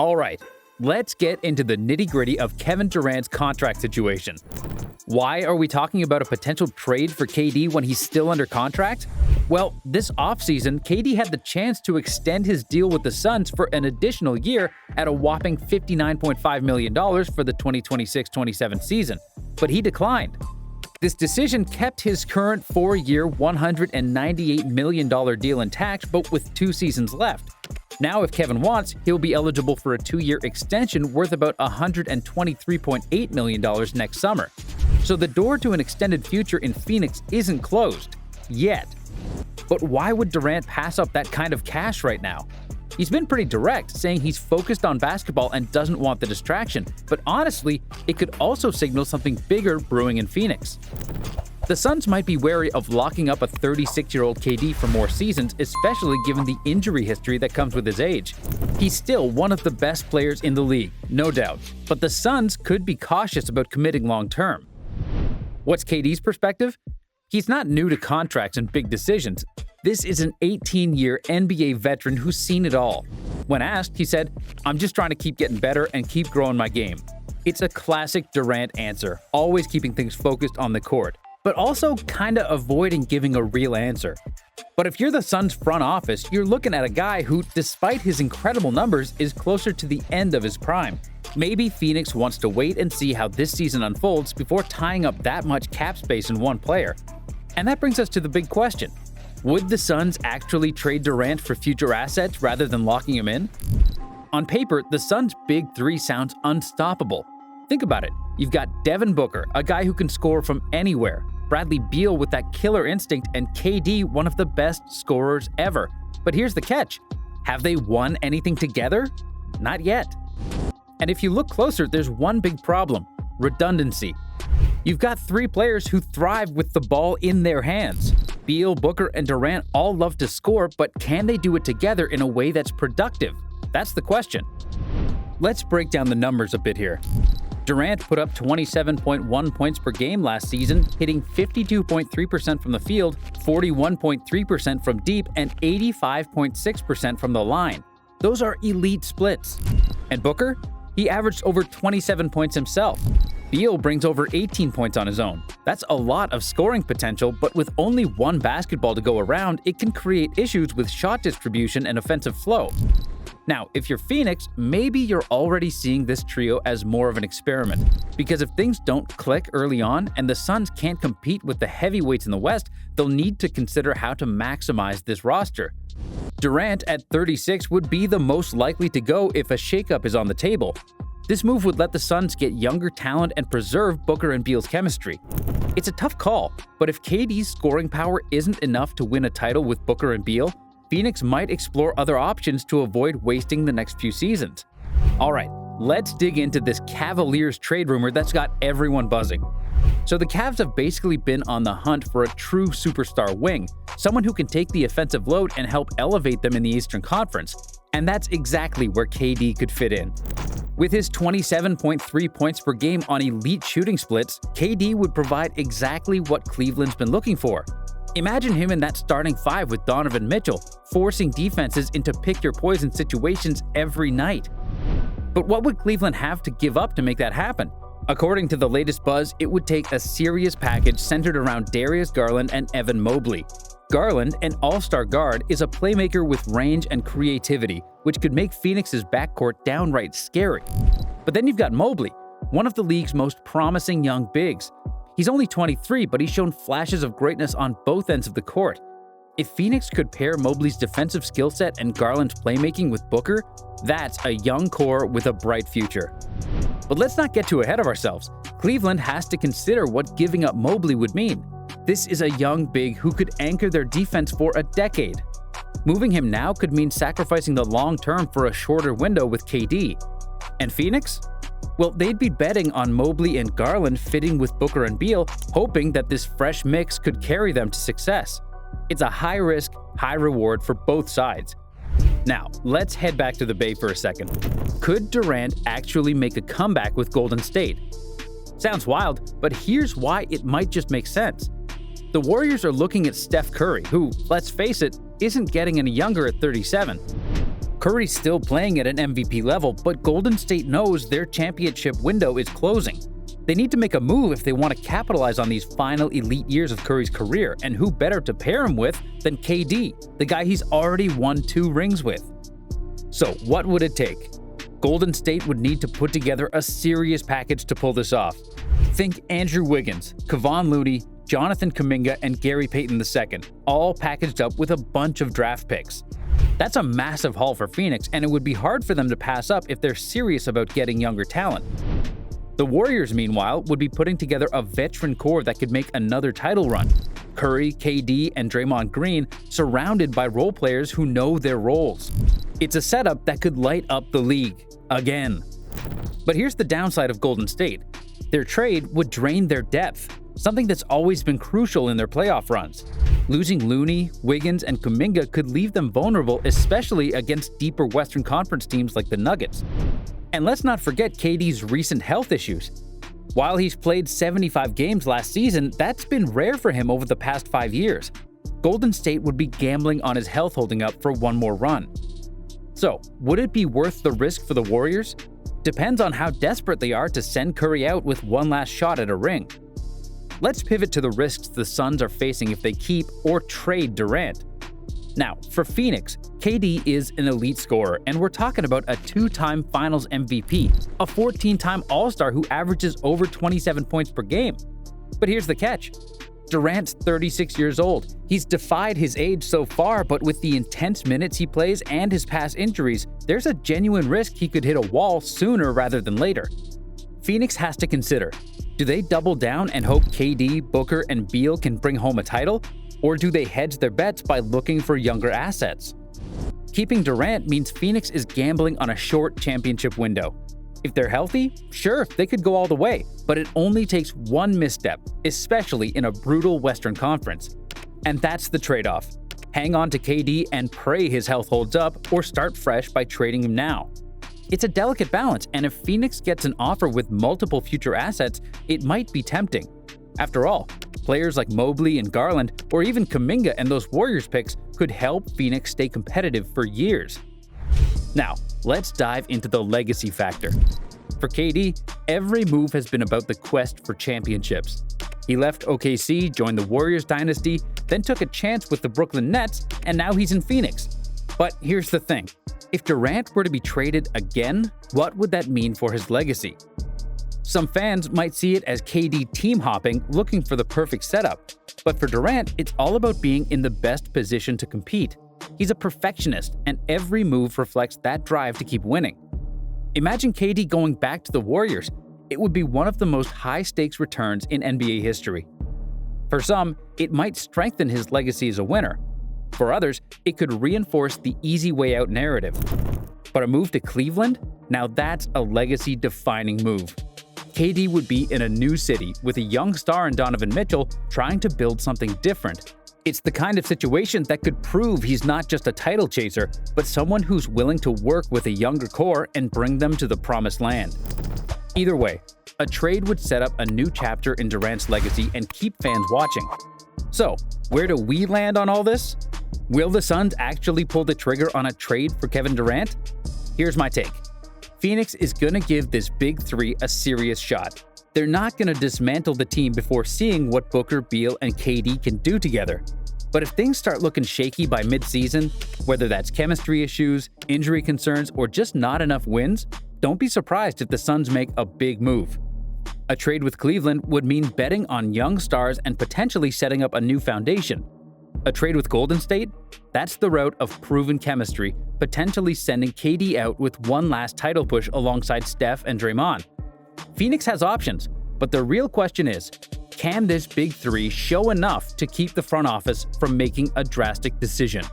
All right, let's get into the nitty-gritty of Kevin Durant's contract situation. Why are we talking about a potential trade for KD when he's still under contract? Well, this offseason, KD had the chance to extend his deal with the Suns for an additional year at a whopping $59.5 million for the 2026-27 season, but he declined. This decision kept his current 4-year, $198 million deal intact, but with 2 seasons left. Now, if Kevin wants, he'll be eligible for a 2-year extension worth about $123.8 million next summer. So the door to an extended future in Phoenix isn't closed. Yet. But why would Durant pass up that kind of cash right now? He's been pretty direct, saying he's focused on basketball and doesn't want the distraction, but honestly, it could also signal something bigger brewing in Phoenix. The Suns might be wary of locking up a 36-year-old KD for more seasons, especially given the injury history that comes with his age. He's still one of the best players in the league, no doubt, but the Suns could be cautious about committing long-term. What's KD's perspective? He's not new to contracts and big decisions. This is an 18-year NBA veteran who's seen it all. When asked, he said, "I'm just trying to keep getting better and keep growing my game." It's a classic Durant answer, always keeping things focused on the court, but also kinda avoiding giving a real answer. But if you're the Suns front office, you're looking at a guy who, despite his incredible numbers, is closer to the end of his prime. Maybe Phoenix wants to wait and see how this season unfolds before tying up that much cap space in one player. And that brings us to the big question. Would the Suns actually trade Durant for future assets rather than locking him in? On paper, the Suns' big three sounds unstoppable. Think about it. You've got Devin Booker, a guy who can score from anywhere, Bradley Beal with that killer instinct, and KD, one of the best scorers ever. But here's the catch. Have they won anything together? Not yet. And if you look closer, there's one big problem: redundancy. You've got 3 players who thrive with the ball in their hands. Beal, Booker, and Durant all love to score, but can they do it together in a way that's productive? That's the question. Let's break down the numbers a bit here. Durant put up 27.1 points per game last season, hitting 52.3% from the field, 41.3% from deep, and 85.6% from the line. Those are elite splits. And Booker? He averaged over 27 points himself. Beal brings over 18 points on his own. That's a lot of scoring potential, but with only one basketball to go around, it can create issues with shot distribution and offensive flow. Now, if you're Phoenix, maybe you're already seeing this trio as more of an experiment, because if things don't click early on and the Suns can't compete with the heavyweights in the West, they'll need to consider how to maximize this roster. Durant at 36 would be the most likely to go if a shakeup is on the table. This move would let the Suns get younger talent and preserve Booker and Beal's chemistry. It's a tough call, but if KD's scoring power isn't enough to win a title with Booker and Beal, Phoenix might explore other options to avoid wasting the next few seasons. All right, let's dig into this Cavaliers trade rumor that's got everyone buzzing. So the Cavs have basically been on the hunt for a true superstar wing, someone who can take the offensive load and help elevate them in the Eastern Conference. And that's exactly where KD could fit in. With his 27.3 points per game on elite shooting splits, KD would provide exactly what Cleveland's been looking for. Imagine him in that starting 5 with Donovan Mitchell, forcing defenses into pick-your-poison situations every night. But what would Cleveland have to give up to make that happen? According to the latest buzz, it would take a serious package centered around Darius Garland and Evan Mobley. Garland, an all-star guard, is a playmaker with range and creativity, which could make Phoenix's backcourt downright scary. But then you've got Mobley, one of the league's most promising young bigs. He's only 23, but he's shown flashes of greatness on both ends of the court. If Phoenix could pair Mobley's defensive skill set and Garland's playmaking with Booker, that's a young core with a bright future. But let's not get too ahead of ourselves. Cleveland has to consider what giving up Mobley would mean. This is a young big who could anchor their defense for a decade. Moving him now could mean sacrificing the long term for a shorter window with KD. And Phoenix? Well, they'd be betting on Mobley and Garland fitting with Booker and Beal, hoping that this fresh mix could carry them to success. It's a high-risk, high-reward for both sides. Now, let's head back to the Bay for a second. Could Durant actually make a comeback with Golden State? Sounds wild, but here's why it might just make sense. The Warriors are looking at Steph Curry, who, let's face it, isn't getting any younger at 37. Curry's still playing at an MVP level, but Golden State knows their championship window is closing. They need to make a move if they want to capitalize on these final elite years of Curry's career, and who better to pair him with than KD, the guy he's already won 2 rings with. So what would it take? Golden State would need to put together a serious package to pull this off. Think Andrew Wiggins, Kevon Looney, Jonathan Kuminga, and Gary Payton II, all packaged up with a bunch of draft picks. That's a massive haul for Phoenix, and it would be hard for them to pass up if they're serious about getting younger talent. The Warriors, meanwhile, would be putting together a veteran core that could make another title run. Curry, KD, and Draymond Green surrounded by role players who know their roles. It's a setup that could light up the league again. But here's the downside of Golden State. Their trade would drain their depth, something that's always been crucial in their playoff runs. Losing Looney, Wiggins, and Kuminga could leave them vulnerable, especially against deeper Western Conference teams like the Nuggets. And let's not forget KD's recent health issues. While he's played 75 games last season, that's been rare for him over the past 5 years. Golden State would be gambling on his health holding up for one more run. So, would it be worth the risk for the Warriors? Depends on how desperate they are to send Curry out with one last shot at a ring. Let's pivot to the risks the Suns are facing if they keep or trade Durant. Now, for Phoenix, KD is an elite scorer, and we're talking about a 2-time Finals MVP, a 14-time All-Star who averages over 27 points per game. But here's the catch. Durant's 36 years old. He's defied his age so far, but with the intense minutes he plays and his past injuries, there's a genuine risk he could hit a wall sooner rather than later. Phoenix has to consider, do they double down and hope KD, Booker, and Beal can bring home a title? Or do they hedge their bets by looking for younger assets? Keeping Durant means Phoenix is gambling on a short championship window. If they're healthy, sure, they could go all the way, but it only takes one misstep, especially in a brutal Western Conference. And that's the trade-off. Hang on to KD and pray his health holds up, or start fresh by trading him now. It's a delicate balance, and if Phoenix gets an offer with multiple future assets, it might be tempting. After all, players like Mobley and Garland, or even Kuminga and those Warriors picks could help Phoenix stay competitive for years. Now, let's dive into the legacy factor. For KD, every move has been about the quest for championships. He left OKC, joined the Warriors dynasty, then took a chance with the Brooklyn Nets, and now he's in Phoenix. But here's the thing. If Durant were to be traded again, what would that mean for his legacy? Some fans might see it as KD team hopping, looking for the perfect setup. But for Durant, it's all about being in the best position to compete. He's a perfectionist, and every move reflects that drive to keep winning. Imagine KD going back to the Warriors. It would be one of the most high-stakes returns in NBA history. For some, it might strengthen his legacy as a winner. For others, it could reinforce the easy way out narrative. But a move to Cleveland? Now that's a legacy-defining move. KD would be in a new city with a young star in Donovan Mitchell trying to build something different. It's the kind of situation that could prove he's not just a title chaser, but someone who's willing to work with a younger core and bring them to the promised land. Either way, a trade would set up a new chapter in Durant's legacy and keep fans watching. So, where do we land on all this? Will the Suns actually pull the trigger on a trade for Kevin Durant? Here's my take. Phoenix is going to give this big three a serious shot. They're not going to dismantle the team before seeing what Booker, Beal, and KD can do together. But if things start looking shaky by mid-season, whether that's chemistry issues, injury concerns, or just not enough wins, don't be surprised if the Suns make a big move. A trade with Cleveland would mean betting on young stars and potentially setting up a new foundation. A trade with Golden State? That's the route of proven chemistry, potentially sending KD out with one last title push alongside Steph and Draymond. Phoenix has options, but the real question is, can this big three show enough to keep the front office from making a drastic decision?